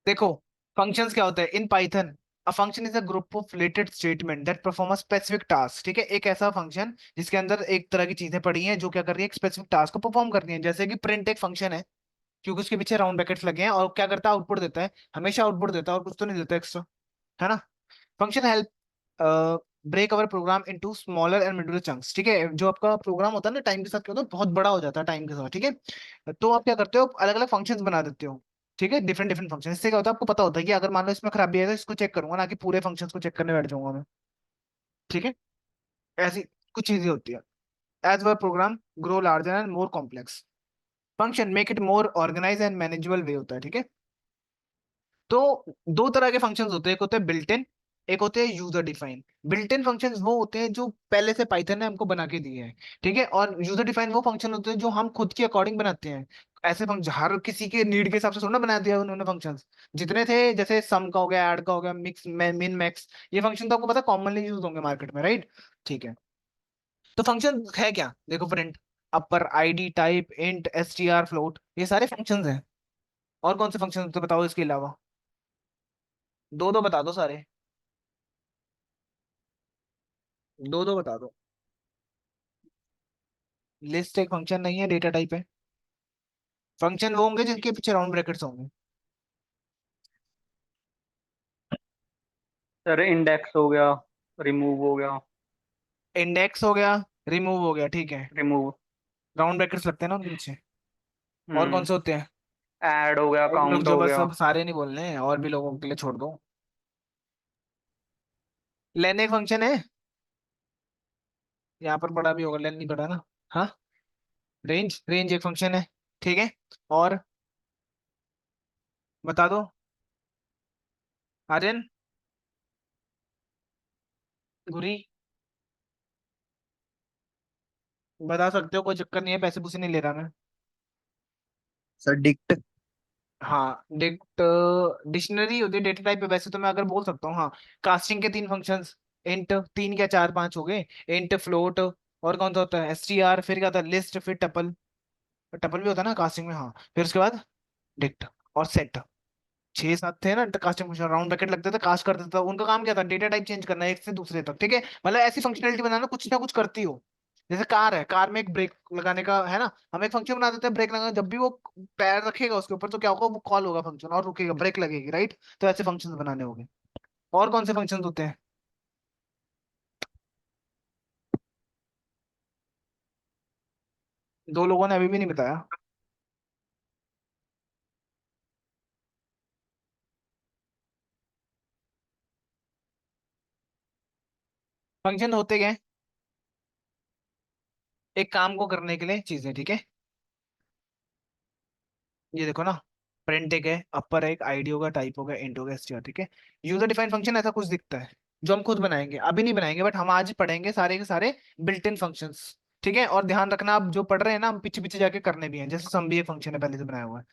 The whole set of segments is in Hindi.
देखो, फंक्शंस क्या होते हैं in Python? A function is a group of related statement that perform a specific task. ठीक है, एक ऐसा फंक्शन जिसके अंदर एक तरह की चीजें पड़ी हैं जो क्या कर रही है, एक स्पेसिफिक टास्क को परफॉर्म कर रही है। जैसे कि प्रिंट एक फंक्शन है, क्योंकि उसके पीछे राउंड ब्रैकेट्स लगे हैं, और क्या करता है, आउटपुट देता है, हमेशा आउटपुट देता है और कुछ तो नहीं देता एक्स्ट्रा, है ना। Function help break our program into smaller and middle chunks. ठीक है, जो आपका प्रोग्राम होता है ना, टाइम के साथ क्या होता है, बहुत बड़ा हो जाता है टाइम के साथ। ठीक है, तो आप क्या करते हो, अलग अलग फंक्शंस बना देते हो। ठीक है, डिफरेंट डिफरेंट फंक्शन। इससे क्या होता है, आपको पता होता है कि अगर मान लो इसमें खराबी है तो इसको चेक करूंगा, ना कि पूरे फंक्शंस को चेक करने बैठ जाऊंगा मैं। ठीक है, ऐसी कुछ चीजें होती है। As your program grow larger and more complex, function make it more organize and manageable way होता है। ठीक है, तो दो तरह के फंक्शंस होते हैं, एक होते हैं बिल्ट इन, एक होते हैं user define. Built in functions वो होते हैं जो पहले से पाइथन ने हमको बना के दिए हैं। ठीक है, और यूजर डिफाइन वो फंक्शन होते हैं जो हम खुद के अकॉर्डिंग बनाते हैं। ऐसे फंक्शन हर किसी के नीड के हिसाब से थोड़ा ना बना दिया उन्होंने फंक्शंस। जितने थे, जैसे सम का हो गया, ऐड का हो गया, मिक्स, मिन, मैक्स, ये फंक्शन तो आपको पता कॉमनली यूज होंगे मार्केट में, राइट। ठीक है, तो फंक्शन है क्या, देखो, print, upper, ID, type, int, STR, float, ये सारे फंक्शंस हैं। और कौन से फंक्शन तो बताओ इसके अलावा, दो दो बता दो सारे, दो दो बता दो। लिस्ट एक फंक्शन नहीं है, डेटा टाइप है। फंक्शन वो होंगे जिनके पीछे राउंड ब्रैकेट्स होंगे। सर इंडेक्स हो गया, रिमूव हो गया। इंडेक्स हो गया, रिमूव हो गया, ठीक है, रिमूव। राउंड ब्रैकेट्स लगते हैं ना उनके पीछे। और कौन हम्म। से होते हैं? ऐड हो गया, रुक काउंट जाओ, हो बस गया। सब सारे नहीं बोलने हैं, और भी लोगों के लिए छोड़ दो। लेन एक फंक्शन है, यहाँ पर बड़ा भी होगा, लेन नहीं पड़ा ना। हाँ, रेंज, रेंज एक फंक्शन है। ठीक है, और बता दो आर्यन, गुरी, बता सकते हो, कोई चक्कर नहीं है, पैसे पूसे नहीं ले रहा मैं। Sir dict. हाँ, डिक्ट, डिक्शनरी होती है डेटा टाइप पे, वैसे तो मैं अगर बोल सकता हूँ, हाँ। कास्टिंग के तीन फंक्शंस, इंट, तीन क्या चार पांच हो गए, इंट, फ्लोट, और कौन सा होता है, एसटीआर, फिर क्या होता है, लिस्ट, फिर टपल, टपल भी होता है ना कास्टिंग में, हाँ। फिर उसके बाद डिक्ट और सेट, छह सात थे ना कास्टिंग फंक्शन, राउंड ब्रैकेट लगते थे, कास्ट करते थे, उनका काम क्या था, डेटा टाइप चेंज करना एक से दूसरे तक। ठीक है, मतलब ऐसी फंक्शनलिटी बनाना कुछ ना कुछ करती हो। जैसे कार है, कार में एक ब्रेक लगाने का है ना, हम एक फंक्शन बना देते हैं ब्रेक लगाना, जब भी वो पैर रखेगा उसके ऊपर तो क्या होगा, वो कॉल होगा फंक्शन और रुकेगा, ब्रेक लगेगी, राइट। तो ऐसे फंक्शन बनाने होंगे। और कौन से फंक्शन होते हैं? दो लोगों ने अभी भी नहीं बताया। फंक्शन होते क्या है, एक काम को करने के लिए चीजें, ठीक है। ये देखो ना, प्रिंट एक है, अपर एक, आईडी होगा, टाइप होगा, इंट होगा, एसटीआर, ठीक है। यूजर डिफाइंड फंक्शन ऐसा कुछ दिखता है, जो हम खुद बनाएंगे, अभी नहीं बनाएंगे, बट हम आज पढ़ेंगे सारे के सारे बिल्ट इन फंक्शंस। ठीक है, और ध्यान रखना, आप जो पढ़ रहे हैं ना, हम पीछे पीछे जाके करने भी हैं, जैसे सम भी एक फंक्शन है पहले से बनाया हुआ है।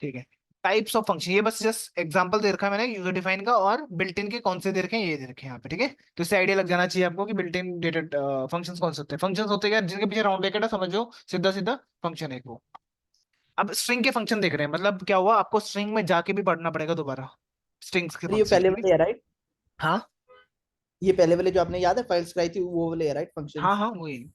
ठीक है, टाइप्स ऑफ फंक्शन, ये बस जस्ट एग्जांपल दे रखा है मैंने यूजर डिफाइन का, और बिल्ट इन के कौन से दे रखे हैं, ये दे रखे हैं यहाँ पे। ठीक है, तो इससे आइडिया लग जाना चाहिए आपको कि बिल्ट इन डेटा फंक्शंस कौन से होते हैं। फंक्शंस होते हैं जिनके पीछे राउंड ब्रैकेट है, समझो, सीधा सीधा फंक्शन है वो। अब स्ट्रिंग के फंक्शन देख रहे हैं, मतलब क्या हुआ, आपको स्ट्रिंग में जाके भी पढ़ना पड़ेगा दोबारा, स्ट्रिंग्स के सर ये फंक्शन, पहले ठीक है। वाले है राइट? हाँ ये पहले वाले जो आपने याद है फाइल्स कराई थी वो वाले है राइट हाँ फंक्शंस? हाँ, वही।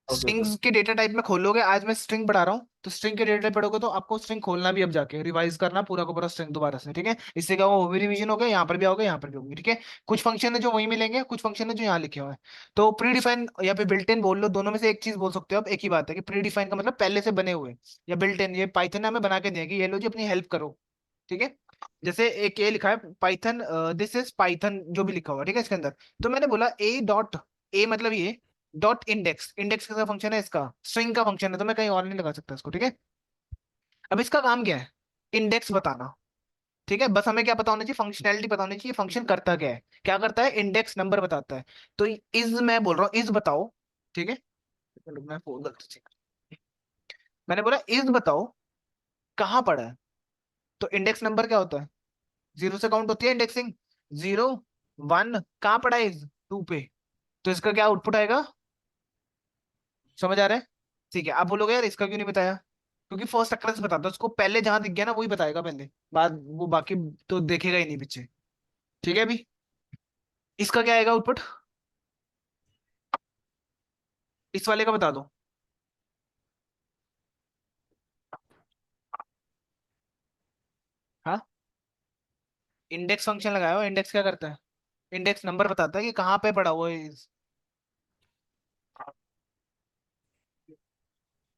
Okay okay. स्ट्रिंग्स के डेटा टाइप में खोलोगे, आज मैं स्ट्रिंग पढ़ा रहा हूँ, तो स्ट्रिंग के डेटा टाइप पढ़ोगे तो आपको स्ट्रिंग खोलना भी, अब जाके रिवाइज करना पूरा का पूरा स्ट्रिंग दोबारा से। ठीक है, इससे क्या होगा, वो भी रिवीजन हो गया, यहाँ पर भी आओगे, यहाँ पर भी होगी। ठीक है, कुछ फंक्शन है जो वही मिलेंगे, कुछ फंक्शन है जो यहाँ लिखे हुए हैं। तो प्री डिफाइन या फिर बिल्ट इन बोल लो, दोनों में से एक चीज बोल सकते हो आप, एक ही बात है कि प्री डिफाइन का मतलब पहले से बने हुए, या बिल्ट इन, ये पाइथन ने हमें बना के दिया कि ये लो जी अपनी हेल्प करो। ठीक है, जैसे एक ये लिखा है पाइथन, दिस इज पाइथन, जो भी लिखा हुआ है, ठीक है, इसके अंदर। तो मैंने बोला ए डॉट, ए मतलब ये, डॉट इंडेक्स, इंडेक्स का फंक्शन है, इसका स्ट्रिंग का फंक्शन है, तो मैं कहीं और नहीं लगा सकता इसको। ठीक है, अब इसका काम क्या है, इंडेक्स बताना। ठीक है, बस हमें क्या पता होना चाहिए, फंक्शनैलिटी पता होनी चाहिए, फंक्शन करता क्या है, क्या करता है, इंडेक्स नंबर बताता है। तो इज, मैं बोल रहा हूँ इज बताओ। ठीक है, चलो मैं बोल गलती से, मैंने बोला इज बताओ कहाँ पड़ा है। तो इंडेक्स नंबर क्या होता है, जीरो से काउंट होती है इंडेक्सिंग, जीरो, वन, कहाँ पड़ा है इज, टू पे। तो इसका क्या आउटपुट आएगा, समझ आ रहा है? ठीक है, आप बोलोगे यार इसका क्यों नहीं बताया, क्योंकि फर्स्ट अकरेंस बताता है उसको, पहले जहां दिख गया ना वही बताएगा पहले, बाद वो बाकी तो देखेगा ही नहीं पीछे। ठीक है अभी इसका क्या आएगा आउटपुट, इस वाले का बता दो। हाँ, इंडेक्स फंक्शन लगाया हो, इंडेक्स क्या करता है, इंडेक्स नंबर बताता है कि कहाँ पे पड़ा हुआ है।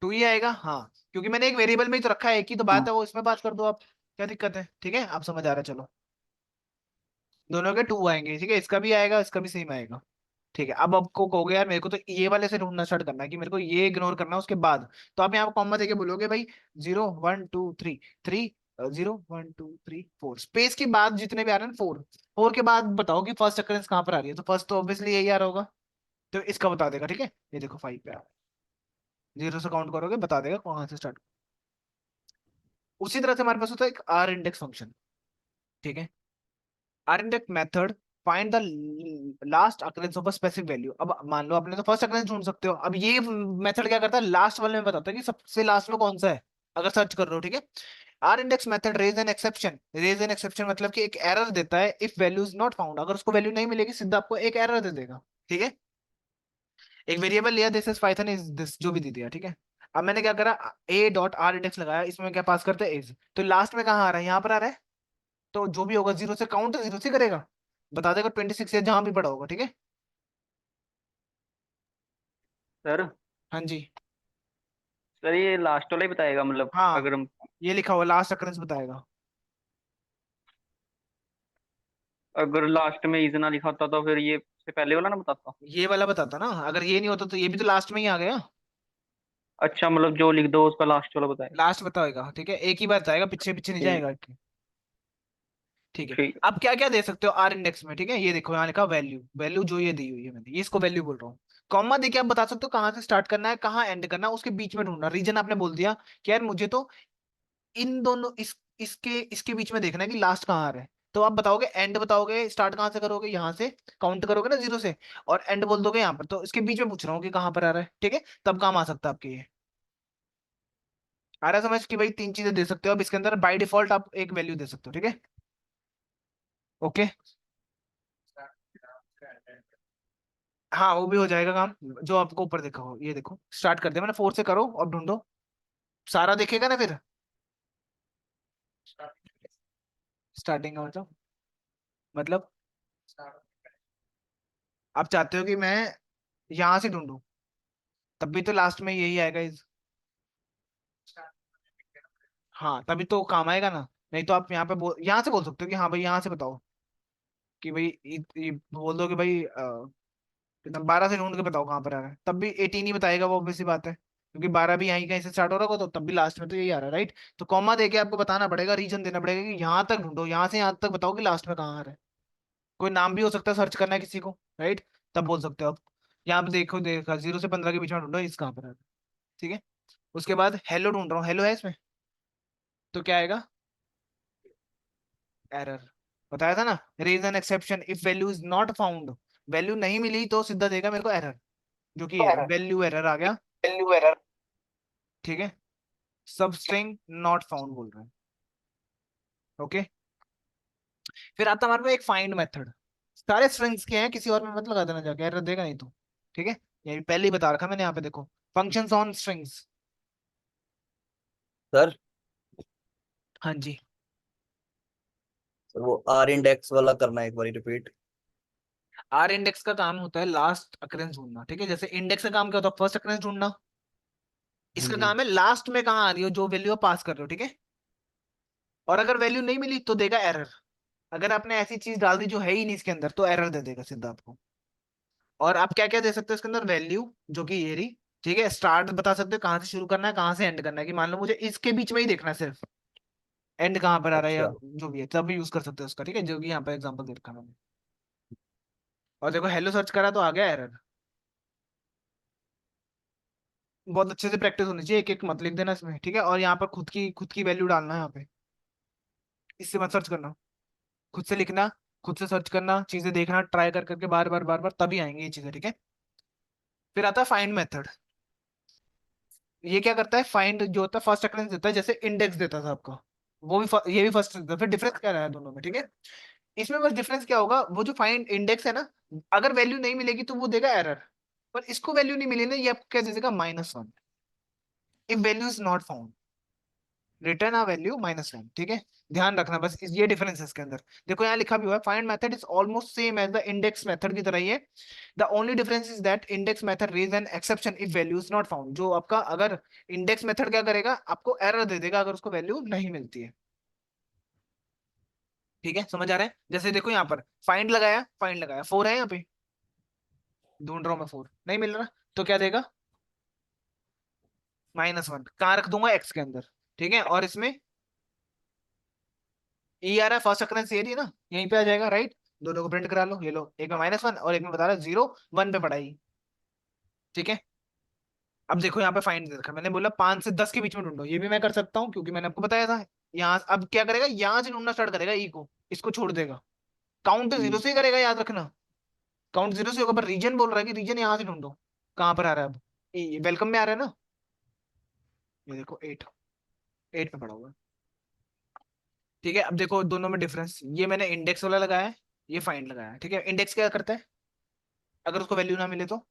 टू ही आएगा हाँ, क्योंकि मैंने एक वेरिएबल में ही तो रखा है, एक ही तो बात हाँ है, वो इसमें पास कर दो आप, क्या दिक्कत है। ठीक है आप समझ आ रहा है, चलो दोनों के टू आएंगे, ठीक है इसका भी आएगा इसका भी सेम आएगा। ठीक है अब आपको कहोगे यार मेरे को तो ये वाले से ढूंढना स्टार्ट करना है कि मेरे को ये इग्नोर करना है उसके बाद, तो आप यहाँ कॉमा देके बोलोगे भाई 0 1 2 3, 3 0 1 2 3 4 स्पेस के बाद जितने भी आ रहे हैं 4 के बाद बताओ कि फर्स्ट अकरेंस कहाँ पर आ रही है, तो फर्स्ट तो ऑब्वियसली यही आ रहा होगा, तो इसका बता देगा। ठीक है ये देखो 5 पे आ रहा है, 0 से काउंट करोगे बता देगा कहाँ से स्टार्ट। उसी तरह से हमारे पास होता है एक आर इंडेक्स फंक्शन। ठीक है rindex method find the last occurrence of a specific value. अब मान लो आपने तो फर्स्ट अकरेंस ढूंढ सकते हो, अब ये मेथड क्या करता है लास्ट वाले में बताता है कि सबसे लास्ट में कौन सा है, अगर सर्च कर रहे हो। ठीक है rindex method raise an exception, raise an exception मतलब कि एक एरर देता है if value is not found, अगर उसको वैल्यू नहीं मिलेगी सीधा आपको एक एरर दे देगा। ठीक है एक वेरिएबल लिया, this is Python is this, जो भी दे दिया। ठीक है अब मैंने क्या करा, ए डॉट आर इंडेक्स लगाया, इसमें क्या पास करते हैं इज, तो लास्ट में कहाँ आ रहा है, यहाँ पर आ रहा है, तो जो भी होगा 0 से काउंट 0 से करेगा, बता देगा 26 या जहां भी पड़ा होगा। ठीक है सर। हाँ जी। सर ये लास्ट वाला ही बताएगा, मतलब हाँ अगर हम, ये लिखा हुआ लास्ट अकरेंस बताएगा। अगर लास्ट में इज ना लिखा होता तो फिर ये से पहले वाला ना बताता। ये वाला बताता ना, अगर ये नहीं होता तो ये भी तो लास्ट में ही आ गया, अच्छा, मतलब जो लिख दो उसका लास्ट वाला बताएगा। लास्ट बताएगा। ठीक है एक ही बार जाएगा, पीछे पीछे नहीं ठीक। जाएगा। ठीक है ठीक। अब क्या क्या दे सकते हो आर इंडेक्स में, ठीक है ये देखो यहाँ लिखा वैल्यू, वैल्यू जो ये दी हुई है मैंने, ये इसको वैल्यू बोल रहा हूँ। कॉमा देके आप बता सकते हो कहाँ से स्टार्ट करना है कहाँ एंड करना है, उसके बीच में ढूंढना। रीजन आपने बोल दिया कि यार मुझे तो इन दोनों इसके इसके बीच में देखना है कि लास्ट कहाँ आ रहा है, तो आप बताओगे एंड, बताओगे स्टार्ट कहाँ से करोगे, यहाँ से काउंट करोगे ना 0 से, और एंड बोल दोगे यहाँ पर, तो इसके बीच में पूछ रहा हूँ कि कहाँ पर आ रहा है। ठीक है तब काम आ सकता है आपके ये, आ रहा है समझ कि भाई तीन चीजें दे सकते हो अब इसके अंदर, बाय डिफॉल्ट आप एक वैल्यू दे सकते हो। ठीक है ओके हाँ वो भी हो जाएगा काम, जो आपको ऊपर देखा हो, ये देखो स्टार्ट कर दिया मैंने 4 से, करो अब ढूंढो, सारा देखेगा ना फिर, स्टार्टिंग का मतलब आप चाहते हो कि मैं यहाँ से ढूंढूं, तब भी तो लास्ट में यही आएगा हाँ तभी तो काम आएगा ना, नहीं तो आप यहाँ पे यहाँ से बोल सकते हो कि हाँ भाई यहाँ से बताओ, कि भाई ये बोल दो कि भाई 12 से ढूंढ के बताओ कहाँ पर आ रहा है, तब भी 18 ही बताएगा, वो obvious सी बात है, क्योंकि 12 भी यहीं कहीं से स्टार्ट हो रहा होगा, तो तब भी लास्ट में तो यही आ रहा है राइट। तो कॉमा देके आपको बताना पड़ेगा, रीजन देना पड़ेगा कि यहाँ तक ढूंढो, यहाँ से यहाँ तक बताओ कि लास्ट में कहाँ आ रहा है। कोई नाम भी हो सकता है, सर्च करना है किसी को राइट, तब बोल सकते हो आप। यहाँ पे देखो देखा 0 से 15 के बीच में ढूंढो इस कहाँ पर आ रहा है। ठीक है उसके बाद हेलो ढूंढ रहा हूँ, हेलो है इसमें, तो क्या आएगा एरर, बताया था ना, raise an exception if value is not found, value नहीं मिली तो सीधा देगा मेरे को एरर, जो कि है वैल्यू एरर आ गया। Value error. ठीक है सब स्ट्रिंग नॉट फाउंड बोल रहे हैं। ओके फिर आता है हमारे पास एक फाइंड मेथड, सारे स्ट्रिंग्स के हैं, किसी और में मत लगा देना जाके, एरर देगा नहीं तो। ठीक है ये भी पहले ही बता रखा मैंने, यहाँ पे देखो फंक्शंस ऑन स्ट्रिंग्स। सर हाँ जी सर वो आर इंडेक्स वाला करना है एक बार रिपीट। आर इंडेक्स का काम होता है लास्ट अकरेंस ढूंढना। ठीक है जैसे इंडेक्स का काम क्या होता है, फर्स्ट अकरेंस ढूंढना, हाँ इसका जी। काम है लास्ट में कहाँ आ रही हो जो वैल्यू आप पास कर रहे हो। ठीक है और अगर वैल्यू नहीं मिली तो देगा एरर, अगर आपने ऐसी चीज डाल दी जो है ही नहीं इसके अंदर तो एरर दे देगा सीधा आपको। और आप क्या क्या दे सकते हो इसके अंदर, वैल्यू जो कि ये रही। ठीक है स्टार्ट बता सकते हो कहाँ से शुरू करना है कहाँ से एंड करना है, कि मान लो मुझे इसके बीच में ही देखना है सिर्फ, एंड कहाँ पर आ रहा है या अच्छा। जो भी है, तब भी यूज कर सकते हो उसका। ठीक है जो कि यहाँ पर एग्जांपल दे रखा है मैंने, और देखो हेलो सर्च करा तो आ गया एरर। बहुत अच्छे से प्रैक्टिस होनी चाहिए, एक एक मत लिख देना इसमें। ठीक है और यहाँ पर खुद की वैल्यू डालना है यहाँ पे, इससे मत सर्च करना, खुद से लिखना, खुद से सर्च करना, चीजें देखना, ट्राई कर करके बार बार तभी आएंगी ये चीजें। ठीक है फिर आता है फाइंड मेथड, ये क्या करता है, फाइंड जो होता है फर्स्ट अकरेंस देता है, जैसे इंडेक्स देता था आपका, वो भी ये भी फर्स्ट देता है। फिर डिफरेंस क्या रहा है दोनों में, ठीक है। इसमें बस डिफरेंस क्या होगा, वो जो फाइंड इंडेक्स है ना, अगर वैल्यू नहीं मिलेगी तो वो देगा एरर, पर इसको वैल्यू नहीं मिली ना, ये आपको क्या दे देगा, -1, if value is not found, return a value -1, ठीक है। ध्यान रखना बस ये डिफरेंस है इसके अंदर। देखो यहाँ लिखा भी हुआ है, find method is almost same as the index method की तरह ही है। The only difference is that index method raise an exception if value is not found. जो आपका अगर इंडेक्स मेथड क्या करेगा, आपको एरर दे देगा अगर उसको वैल्यू नहीं मिलती है, ठीक है। समझ आ रहा है, जैसे देखो यहाँ पर फाइंड लगाया 4 है यहाँ पे, ढूंढ रहा हूँ मैं 4, नहीं मिल रहा, तो क्या देगा, -1, कहाँ रख दूंगा, एक्स के अंदर, ठीक है। और इसमें ई आ रहा है, फर्स्ट अकरेंस ये रही है ना, यहीं पे आ जाएगा, राइट। दोनों को प्रिंट करा लो, ये लो, एक में -1 और एक में बता रहा है 0 1 पे पड़ा ही, ठीक है। अब देखो यहाँ पे फाइंड दे रखा है, मैंने बोला 5 से 10 के बीच में ढूंढो, ये भी मैं कर सकता हूँ क्योंकि मैंने आपको बताया था। यहाँ अब क्या करेगा, यहाँ से ढूंढना स्टार्ट करेगा, ई को, इसको छोड़ देगा। काउंट 0 से ही करेगा, याद रखना, काउंट 0 से होगा, पर रीजन बोल रहा है कि रीजन यहाँ से ढूंढो, कहाँ पर आ रहा है अब, वेलकम में आ रहा है ना, ये देखो 8 पे पड़ा हुआ है, ठीक है। अब देखो दोनों में डिफरेंस, ये मैंने इंडेक्स वाला लगाया है, ये फाइंड लगाया है, ठीक है। इंडेक्स क्या करता है, अगर उसको वैल्यू ना मिले तो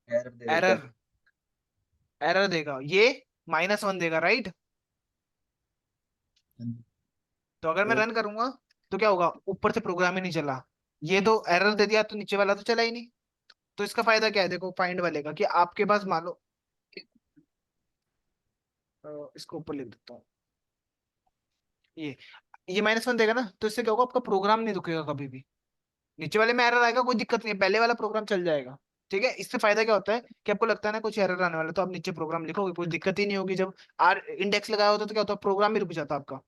एरर दे देता एरर, है। एरर देगा, ये -1 देगा, राइट। तो अगर मैं तो रन करूंगा तो क्या होगा, ऊपर से प्रोग्राम ही नहीं चला, ये तो एरर दे दिया, तो नीचे वाला तो चला ही नहीं। तो इसका फायदा क्या है, देखो फाइंड वाले का, कि आपके पास मान लो, इसको ऊपर लिख देता हूँ, ये ये -1 देगा ना, तो इससे क्या होगा, आपका प्रोग्राम नहीं रुकेगा कभी भी, नीचे वाले में एरर आएगा कोई दिक्कत नहीं है, पहले वाला प्रोग्राम चल जाएगा, ठीक है। इससे फायदा क्या होता है कि आपको लगता है ना कुछ एरर आने वाला है, तो आप नीचे प्रोग्राम लिखोगे, कोई दिक्कत ही नहीं होगी। जब आर इंडेक्स लगाया होता है तो क्या होता है, प्रोग्राम ही रुक जाता है आपका।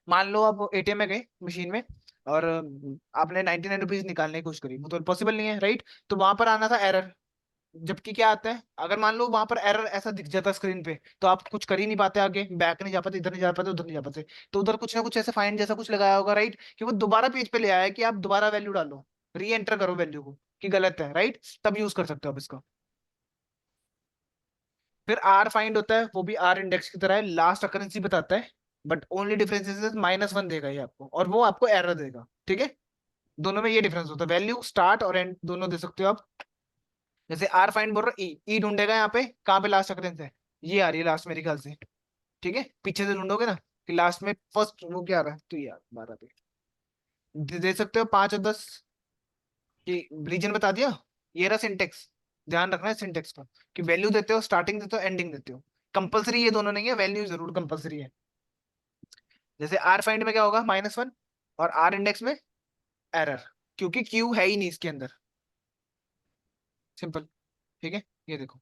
मान लो आप एटीएम में गए मशीन में, और आपने 99 रुपीज निकालने की कोशिश करी, वो तो पॉसिबल नहीं है, राइट। तो वहां पर आना था एरर, जबकि क्या आता है, अगर मान लो वहां पर एरर ऐसा दिख जाता स्क्रीन पे, तो आप कुछ कर ही नहीं पाते, आगे बैक नहीं जा पाते, इधर नहीं जा पाते, उधर नहीं जा पाते। तो उधर कुछ ना कुछ ऐसे फाइंड जैसा कुछ लगाया होगा, राइट, कि वो दोबारा पेज पे ले आया है कि आप दोबारा वैल्यू डालो, री एंटर करो वैल्यू को, कि गलत है, राइट। तब यूज कर सकते हो आप इसका। फिर आर फाइंड होता है, वो भी आर इंडेक्स की तरह है, लास्ट अकरेंसी बताता है, बट ओनली डिफरेंस इज -1 देगा ये आपको, और वो आपको एरर देगा, ठीक है। दोनों में ये डिफरेंस होता है, वैल्यू स्टार्ट और एंड दोनों दे सकते हो आप। जैसे आर फाइंड बोल रहे हो, ई ढूंढेगा यहाँ पे, कहाँ पे लास्ट अकरेंस है, ये आ रही है लास्ट मेरे ख्याल से, ठीक है। पीछे से ढूंढोगे ना कि लास्ट में फर्स्ट वो क्या आ रहा है, तो यार 12 पे दे सकते हो, 5 और 10 की रीजन बता दिया। ये रहा सिंटेक्स, ध्यान रखना है सिंटेक्स का, कि वैल्यू देते हो, स्टार्टिंग देते हो, एंडिंग देते हो, कंपलसरी ये दोनों नहीं है, वैल्यू जरूर कंपलसरी है। जैसे आर फाइंड में क्या होगा, -1, और आर इंडेक्स में एरर, क्योंकि क्यू है ही नहीं इसके अंदर, सिंपल, ठीक है। ये देखो,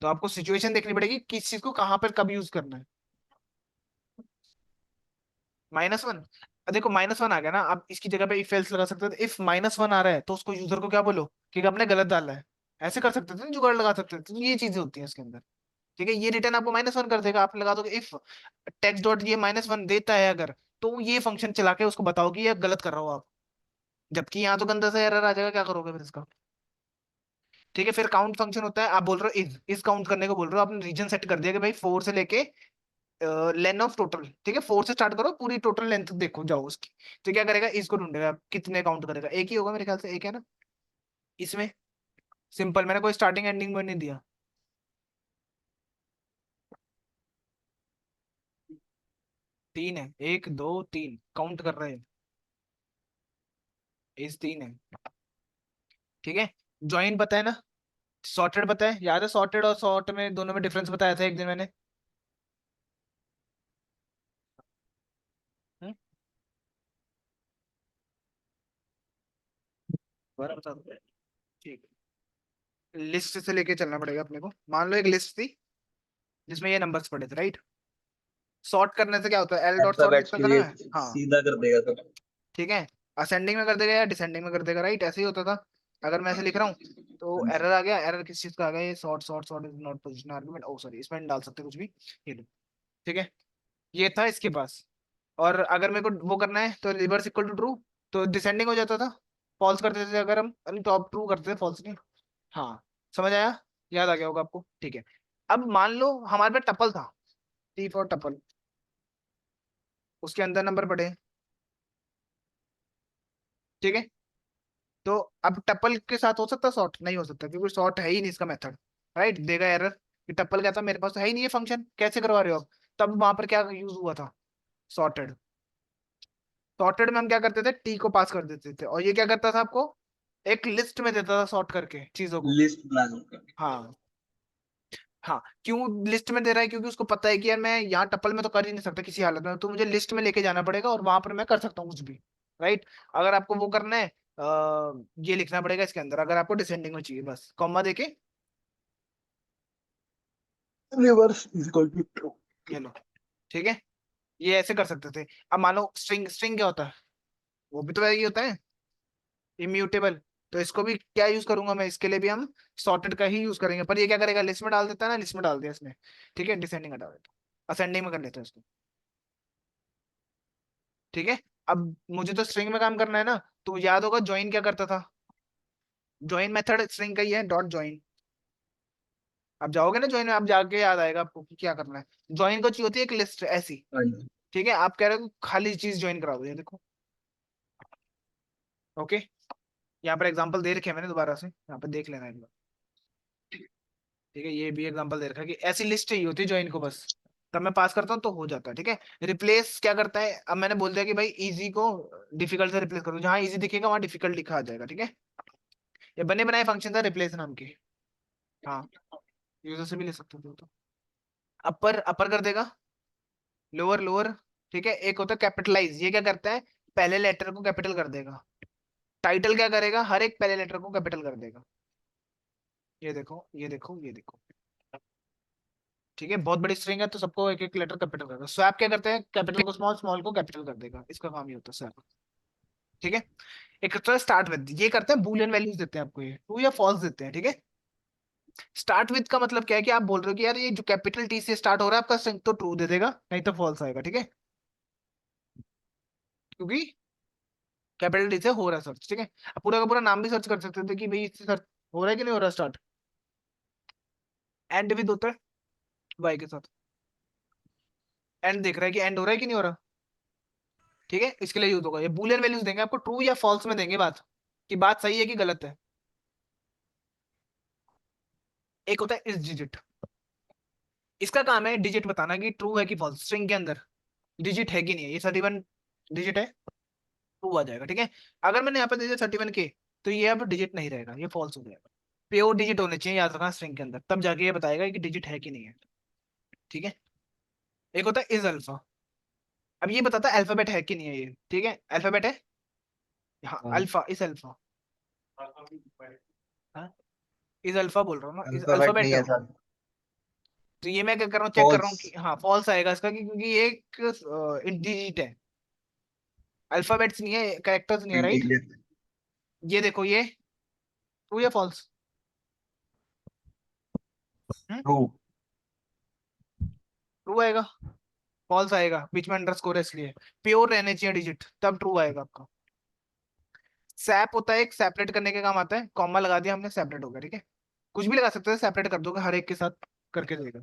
तो आपको सिचुएशन देखनी पड़ेगी किस चीज को कहां पर कब यूज करना है। -1, देखो -1 आ गया ना, आप इसकी जगह पे इफ एल्स लगा सकते थे, इफ -1 आ रहा है तो उसको यूजर को क्या बोलो कि आपने गलत डाला है, ऐसे कर सकते थे ना, जुगाड़ लगा सकते थे, तो ये चीजें होती हैं इसके अंदर, ठीक है। ये रिटर्न आपको -1 कर देगा, आप लगा दोगे इफ टेक्स्ट डॉट ये -1 देता है अगर, तो ये फंक्शन चला के उसको बताओ कि ये गलत कर रहा हो आप, जबकि यहाँ तो गंदा सा एरर आ जाएगा, क्या करोगे फिर इसका, ठीक है। फिर काउंट फंक्शन होता है, आप बोल रहे हो इस काउंट करने को बोल रहे हो, आपने रीजन सेट कर दिया कि भाई 4 से लेके लेंथ ऑफ टोटल, ठीक है, 4 से स्टार्ट करो, पूरी टोटल लेंथ देखो जाओ उसकी। तो क्या करेगा, इसको ढूंढेगा, कितने काउंट करेगा, एक ही होगा मेरे ख्याल से, एक है ना इसमें, सिंपल, मैंने कोई स्टार्टिंग एंडिंग में नहीं दिया। 3 है, 1 2 3 काउंट कर रहे हैं, इस 3 है, ठीक है। ज्वाइन पता है ना, सॉर्टेड पता है, याद है, सॉर्टेड और सॉर्ट में दोनों में डिफरेंस बताया था एक दिन मैंने। हम्म, दोबारा बता दो, ठीक है। लिस्ट से लेके चलना पड़ेगा अपने को, मान लो एक लिस्ट थी जिसमें ये नंबर्स पड़े थे, राइट। सॉर्ट करने से क्या होता है, एल डॉट सॉर्ट अल्फाबेट्स लिखता के था ना लिए मैं, हाँ, सीधा कर देगा सब। ठीक है। असेंडिंग में कर देगा या डिसेंडिंग में कर देगा, राइट, ऐसे ही होता था। अगर मैं ऐसे लिख रहा हूँ तो हाँ जी। एरर आ गया, एरर किस चीज का आ गया, ये sort sort sort is not position argument, oh sorry, इसमें नहीं डाल सकते कुछ भी, ये लो, ठीक है। ये था इसके पास, और अगर मेरे को वो करना है तो रिवर्स इक्वल टू ट्रू, तो डिसेंडिंग हो जाता था, फॉल्स करते थे अगर हम, टॉप ट्रू करते थे, फॉल्स नहीं, हाँ, समझ आया। याद आ गया होगा आपको, ठीक है। अब मान लो हमारे पास टपल था, टी फॉर टपल, उसके अंदर नंबर पड़े, ठीक है। तो अब टपल के साथ हो सकता सॉर्ट? नहीं हो सकता, क्योंकि सॉर्ट है ही नहीं इसका मेथड, राइट। देगा एरर कि टपल क्या था, मेरे पास तो है ही नहीं ये फंक्शन, कैसे करवा रहे हो आप। तब वहां पर क्या यूज हुआ था, सॉर्टेड। सॉर्टेड में हम क्या करते थे, टी को पास कर देते थे, और ये क्या करता था आपको, एक लिस्ट में देता था सॉर्ट करके चीजों को। लिस्ट बना दूंगा। हाँ हाँ, क्यों लिस्ट में दे रहा है, क्योंकि उसको पता है कि यार मैं यहाँ टपल में तो कर ही नहीं सकता किसी हालत में, तो मुझे लिस्ट में लेके जाना पड़ेगा और वहां पर मैं कर सकता हूँ कुछ भी, राइट। अगर आपको वो करना है, ये लिखना पड़ेगा इसके अंदर, अगर आपको डिसेंडिंग में चाहिए, बस कॉमा देके reverse is equal to true. ये लो, ठीक है। ये ऐसे कर सकते थे। अब मान लो स्ट्रिंग, स्ट्रिंग क्या होता है, वो भी तो यही होता है, इम्यूटेबल। तो इसको भी क्या यूज करूंगा मैं, इसके लिए भी हम सॉर्टेड का ही यूज करेंगे, पर ये क्या करेगा, लिस्ट में डाल देता है ना, लिस्ट में डाल दिया इसने, ठीक है। डिसेंडिंग हटा देता, असेंडिंग में कर लेते हैं इसको, ठीक है। अब मुझे तो स्ट्रिंग में काम करना है ना, तो याद होगा ज्वाइन क्या करता था, ज्वाइन मेथड स्ट्रिंग का ही है, डॉट ज्वाइन। आप जाओगे ना ज्वाइन में, आप जाके याद आएगा आपको कि क्या करना है। ज्वाइन को चाहिए होती है एक लिस्ट ऐसी, हाँ जी। ठीक है। आप कह रहे हो खाली चीज ज्वाइन करा दो, ये देखो, ओके। यहाँ पर एग्जांपल दे रखे हैं मैंने, दोबारा से यहाँ पर देख लेना एक बार, ठीक है। ये भी एग्जांपल दे रखा है कि ऐसी लिस्ट चाहिए होती है ज्वाइन को, बस तब मैं पास करता हूँ तो हो जाता है, ठीक है। रिप्लेस क्या करता है, अब मैंने बोल दिया कि भाई इजी को डिफिकल्ट से रिप्लेस करो, जहां इजी दिखेगा वहां डिफिकल्ट लिखा आ जाएगा, ठीक है। ये बने बनाए फंक्शन था रिप्लेस नाम के, हाँ। यूजर से भी ले सकते हो तो। अपर अपर कर देगा, लोअर लोअर, ठीक है। एक होता है कैपिटलाइज, ये क्या करता है, पहले लेटर को कैपिटल कर देगा। टाइटल क्या करेगा, हर एक पहले लेटर को कैपिटल कर देगा। ये देखो ये देखो ये देखो, ठीक है। बहुत बड़ी स्ट्रिंग है तो सबको एक एक लेटर कैपिटल कर देगा। स्वैप क्या करते हैं, कैपिटल को स्मॉल, स्मॉल को कैपिटल कर देगा, इसका काम ये होता है स्वैप, ठीक है। एक तो स्टार्ट विद, ये करते हैं बूलियन वैल्यूज देते हैं आपको, ये ट्रू या फॉल्स देते हैं, ठीक है। स्टार्ट विद का मतलब क्या है कि आप बोल रहे हो कि यार ये जो कैपिटल टी से स्टार्ट हो रहा है आपका स्ट्रिंग, तो ट्रू दे देगा, नहीं तो फॉल्स आएगा, ठीक है। क्योंकि कैपिटल टी से हो रहा है सर्च, ठीक है। अब पूरा का पूरा नाम भी सर्च कर सकते थे कि भाई इससे सर्च हो रहा है कि नहीं हो रहा स्टार्ट। एंड विद होता है वाई के साथ, एंड देख रहा है कि एंड हो रहा है कि नहीं हो रहा, ठीक है। इसके लिए यूज होगा, ये बूलियन वैल्यूज देंगे आपको, ट्रू या फॉल्स में देंगे बात, कि बात सही है कि गलत है। एक होता है इस डिजिट, इसका काम है डिजिट बताना कि ट्रू है कि फॉल्स, स्ट्रिंग के अंदर डिजिट है कि नहीं है, ये 31 डिजिट है, ट्रू आ जाएगा, ठीक है। अगर मैंने यहाँ पे दे दिया 31 के, तो ये अब डिजिट नहीं रहेगा, ये फॉल्स हो जाएगा। प्योर डिजिट होने चाहिए याद रखना स्ट्रिंग के अंदर, तब जाके ये बताएगा कि डिजिट है कि नहीं है, ठीक है। एक होता है इज अल्फा, अब ये बताता है अल्फाबेट है कि नहीं है ये, ठीक है। अल्फाबेट है, हाँ हाँ, अल्फा, इस अल्फा, हाँ इज अल्फा बोल रहा हूँ ना, इस अल्फाबेट नहीं अल्फाबेट है है वो। सर। तो ये मैं क्या कर रहा हूँ, चेक कर रहा हूँ फॉल्स। कि हाँ फॉल्स आएगा इसका, क्योंकि ये एक डिजिट है, अल्फाबेट्स नहीं है, कैरेक्टर्स नहीं है, राइट। इंटीजर। ये देखो ये ट्रू या फॉल्स, ट्रू। ट्रू आएगा, फॉल्स आएगा, बीच में अंडरस्कोर है इसलिए। प्योर रहने चाहिए डिजिट, तब ट्रू आएगा आपका। सैप होता है एक, सेपरेट करने के काम आता है, कॉमा लगा दिया हमने, सेपरेट हो गया, ठीक है। कुछ भी लगा सकते हैं, सेपरेट कर दोगे हर एक के साथ करके देगा,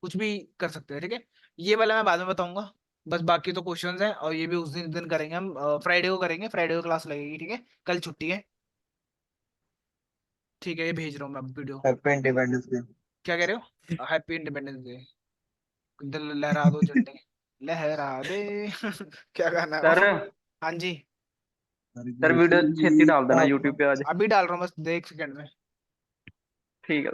कुछ भी कर सकते हैं, ठीक है। ये वाला मैं बाद में बताऊंगा, बस बाकी तो क्वेश्चंस हैं, और ये भी उस दिन करेंगे हम, फ्राइडे को करेंगे, फ्राइडे को क्लास लगेगी, ठीक है। कल छुट्टी है, ठीक है। ये भेज रहा हूँ मैं वीडियो। Happy independence day. क्या कह रहे हो, हैप्पी इंडिपेंडेंस डे, दिल लहरा दो झंडे, लहरा दे क्या गाना है वो? सर हाँ जी, सर वीडियो छेती डाल देना आप यूट्यूब पे आज। अभी डाल रहा हूँ बस, देख सेकंड में। ठीक है।